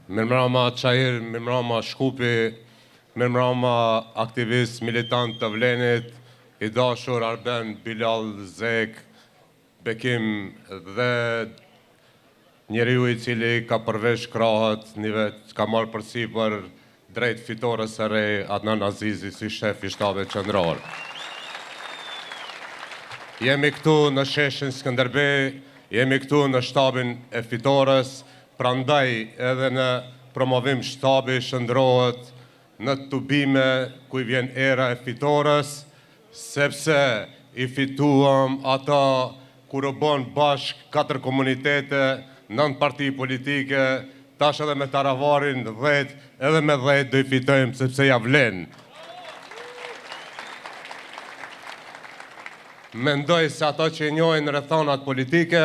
Mirëmbrëma Çajir, mirëmbrëma Shkupi, mirëmbrëma aktivist militant të Vlenit, i dashur Arben Bilal Zek, Bekim dhe njeriu i cili ka përvesh krahët, një vet ka marrë përsipër drejt fitores së re Adnan Azizi si shef i shtabit qendror. Jemi këtu në sheshin Skënderbej, jemi këtu në shtabin e fitores, prandaj edhe në promovim shtabi shndrohet në tubime ku i vjen era e fitores, sepse i fituam ata kur u bën bashk 4 komunitete, 9 parti politike, tash edhe me Taravarin 10, edhe me 10 do i fitojmë sepse ja vlen. Mendoj se ato që i njohin rrethonat politike,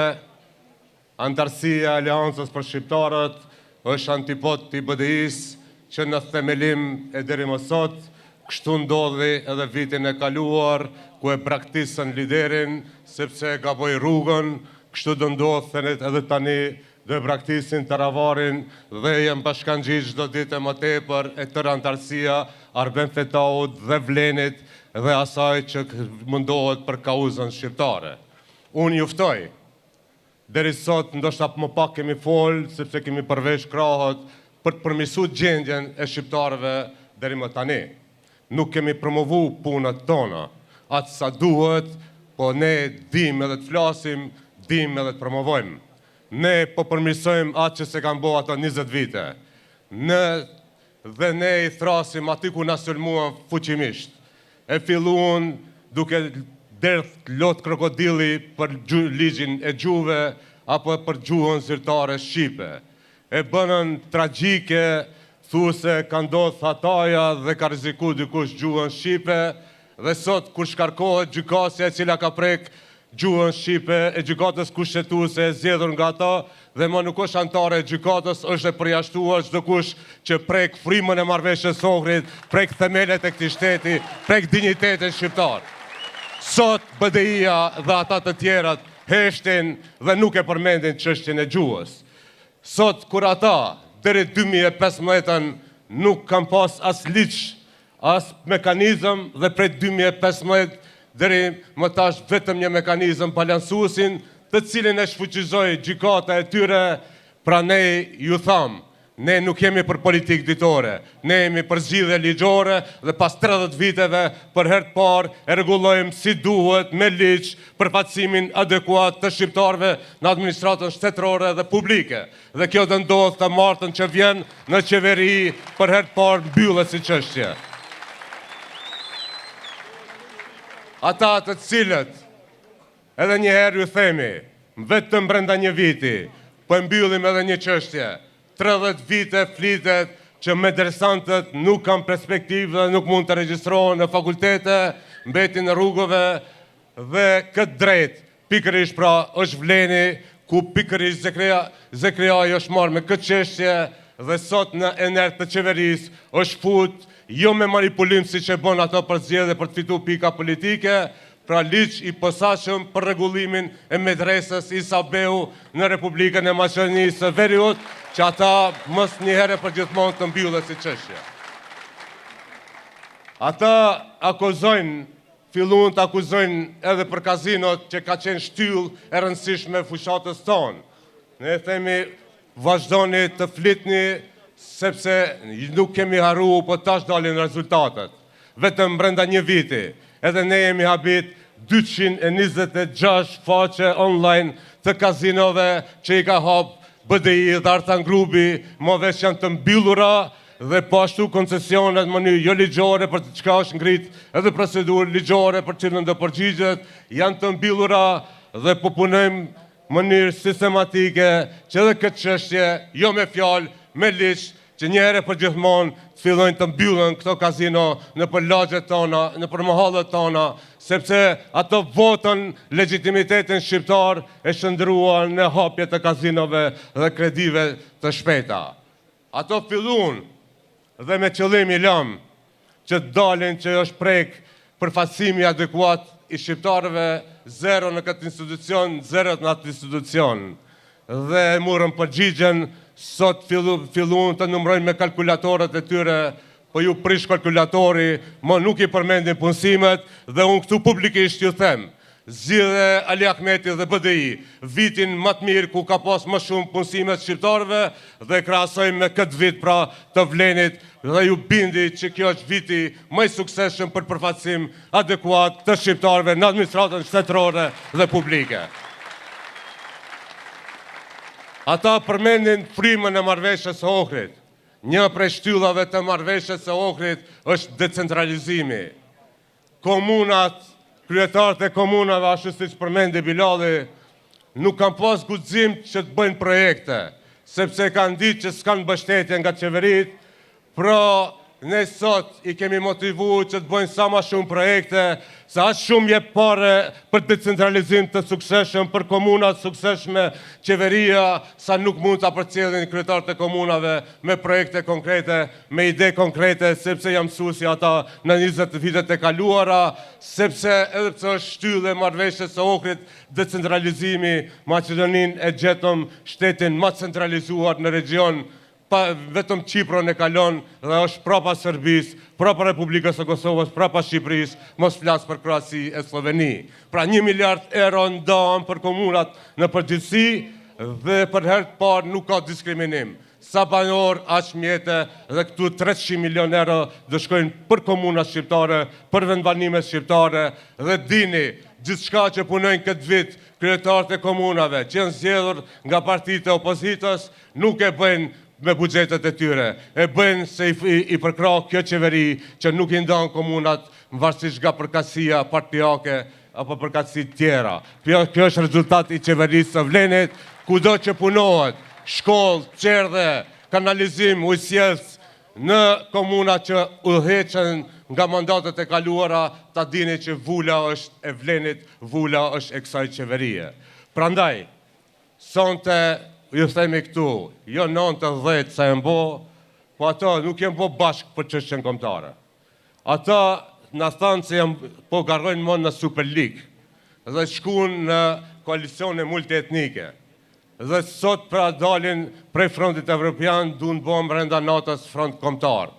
antarësia e Aleancës për Shqiptarët është antipod i BDI-s që në themelim e deri më sot, kështu ndodhi edhe vitin e kaluar ku e braktisën liderin sepse e gaboi rrugën, kështu do ndodhë edhe tani do e braktisin Taravarin dhe jem bashkangjish çdo ditë më tepër e tërë antarësia Arben Fetaut dhe Vlenit dhe asaj që mundohet për kauzën shqiptare. Unë juftoj, deri sot ndoshta më pak kemi folë, sepse kemi përvesh krahët për të përmirësuar gjendjen e shqiptarëve deri më tani. Nuk kemi promovu punët tona, atë sa duhet, po ne dim edhe të flasim, dim edhe të promovojmë. Ne po përmirësojmë atë që se kanë bo ato 20 vite. Dhe ne i thrasim aty ku na sulmuan fuqimisht. E filluan duke derdh lot krokodili për ligjin e gjuhëve apo për gjuhën zyrtare shqipe. E bënën tragjike, thuse ka ndodhur hataja dhe ka rreziku dikush gjuhën shqipe dhe sot kur shkarkohet gjykatësia e cila ka prek gjuhën shqipe e gjykatës kushtetuese e zgjedhur nga ata dhe më nuk është antare e gjykatës, është e përjashtuar çdo kush që prek frymën e marrëveshjes së Ohrit, prek themelet e këtij shteti, prek dinjitetin shqiptar. Sot BDI-ja dhe ata të tjerat heshtin dhe nuk e përmendin çështjen e gjuhës. Sot kur ata deri 2015 nuk kanë pas as ligj, as mekanizëm dhe prej 2015 deri më tash vetëm një mekanizëm balansuesin, të cilin e shfuqizoi gjykata e tyre, pra ne ju tham, ne nuk jemi për politikë ditore, ne jemi për zgjidhje ligjore dhe pas 30 viteve për herë të parë e rregullojmë si duhet me ligj përfaqësimin adekuat të shqiptarëve në administratën shtetërore dhe publike. Dhe kjo do ndodhë të martën që vjen në qeveri për herë të parë mbyllet si çështje. Ata të cilët, edhe një herë ju themi, vetëm brenda një viti, po e mbyllim edhe një çështje. 30 vite flitet që medresantët nuk kanë perspektivë dhe nuk mund të regjistrohen në fakultete, mbetin në rrugëve dhe këtë drejt, pikërisht pra është Vleni, ku pikërisht Zekriaj është marrë me këtë çështje dhe sot në enert të qeverisë është fut jo me manipulim si që bën ato për zgjedhje për të fituar pika politike, pra ligj i posaçëm për rregullimin e medresës Isa Beu në Republikën e Maqedonisë së Veriut, që ata mos një herë për gjithmonë të mbyllet si çështje. Ata akuzojnë, filluan të akuzojnë edhe për kazinot që ka qenë shtyllë e rëndësishme fushatës tonë. Ne themi vazhdoni të flitni sepse nuk kemi harruar, po tash dalin rezultatet. Vetëm brenda një viti, edhe ne jemi habit 226 faqe online të kazinove që i ka hap BDI dhe Artan Grupi, më veç janë të mbyllura dhe po ashtu koncesionet më një jo ligjore për të çka është ngrit, edhe procedurë ligjore për cilën do përgjigjet, janë të mbyllura dhe po punojmë mënyrë sistematike që edhe këtë çështje, jo me fjalë, me ligj, që një herë për gjithmonë të fillojnë të mbyllen këto kazino në për lagjet tona, në për mahallet tona, sepse ato votën legitimitetin shqiptar e shndruar në hapje të kazinove dhe kredive të shpejta. Ato filluan dhe me qëllim i lam që dalin që është prek përfaqësimi adekuat i shqiptarëve, 0 në këtë institucion, 0 në atë institucion. Dhe murën përgjigjen sot fillun të numrojnë me kalkulatorët e tyre, po ju prish kalkulatori, më nuk i përmendin punësimet, dhe unë këtu publikisht ju them, zgjidhe Ali Ahmeti dhe BDI vitin më të mirë ku ka pas më shumë punësimet shqiptarëve dhe krahasojmë me këtë vit pra të Vlenit dhe ju bindi që kjo është viti më i suksesshëm për përfaqësim adekuat të shqiptarëve në administratën shtetërore dhe publike. Ata përmendin frymën e marrëveshjes së Ohrit. Një prej shtyllave të marrëveshjes së Ohrit është decentralizimi. Komunat, kryetarët e komunave, ashtu siç përmendi Bilali, nuk kanë pas guxim që të bëjnë projekte, sepse kanë ditë që s'kanë mbështetje nga qeverit, pra ne sot i kemi motivu që të bëjnë sa ma shumë projekte, sa aq shumë jep pare për decentralizim të sukseshëm, për komunat sukseshme, qeveria sa nuk mund të përcjellin kryetarët e komunave me projekte konkrete, me ide konkrete, sepse jam mësuesi ata në 20 vitet e kaluara, sepse edhe pse është shtyllë e marrëveshjes së Ohrit, decentralizimi, Maqedoninë e gjetëm shtetin më centralizuar në region, vetëm Qipron e kalon dhe është prapa Serbisë, prapa Republikës së Kosovës, prapa Shqipërisë, mos flas për Kroaci e Sloveni. Pra 1 miliard euro ndohen për komunat në përgjithësi dhe për herë të parë nuk ka diskriminim. Sa banor, aq mjete dhe këtu 300 milion euro do shkojnë për komunat shqiptare, për vendbanimet shqiptare dhe dini, gjithçka që punojnë këtë vit kryetarët e komunave, që janë zgjedhur nga partitë e opozitës, nuk e bëjnë me buxhetet e tyre, e bëjnë se i përkra kjo qeveri që nuk i ndan komunat varësisht nga përkatësia partijake apo përkatësi tjera. Kjo është rezultat i qeverisë së Vlenit, kudo që punohet, shkollë, qerdhe, kanalizim, ujësjes, në komuna që udhëheqen nga mandatet e kaluara, ta dini që vula është e Vlenit, vula është e kësaj qeverie. Prandaj, sonte ju themi këtu, jo 9-10 sa e mbo, po ato nuk jenë bo bashkë për çështjen kombëtare. Ata në thanë se po garrojnë më në Super League dhe shkuan në koalicione multietnike. Dhe sot pra dalin prej frontit evropian, duan bo brenda natës front kombëtar.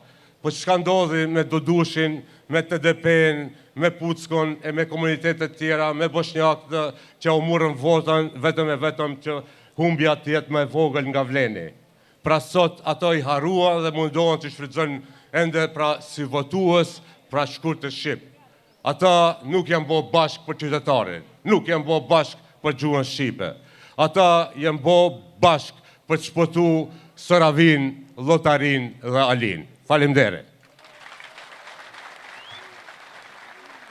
Po çka ndodhi me Dodushin, me TDP-n, me Puckon e me komunitetet tjera, me bosnjakët që u morën votën vetëm që humbja të jetë më e vogël nga Vleni. Pra sot ato i harruan dhe mundohen të shfrytëzojnë ende pra si votues, pra shkurt të shqip. Ata nuk janë bo bashkë për qytetarin, nuk janë bo bashkë për gjuhën shqipe. Ata janë bo bashkë për të shpëtu Soravin, Llotarin dhe Alin. Faleminderit.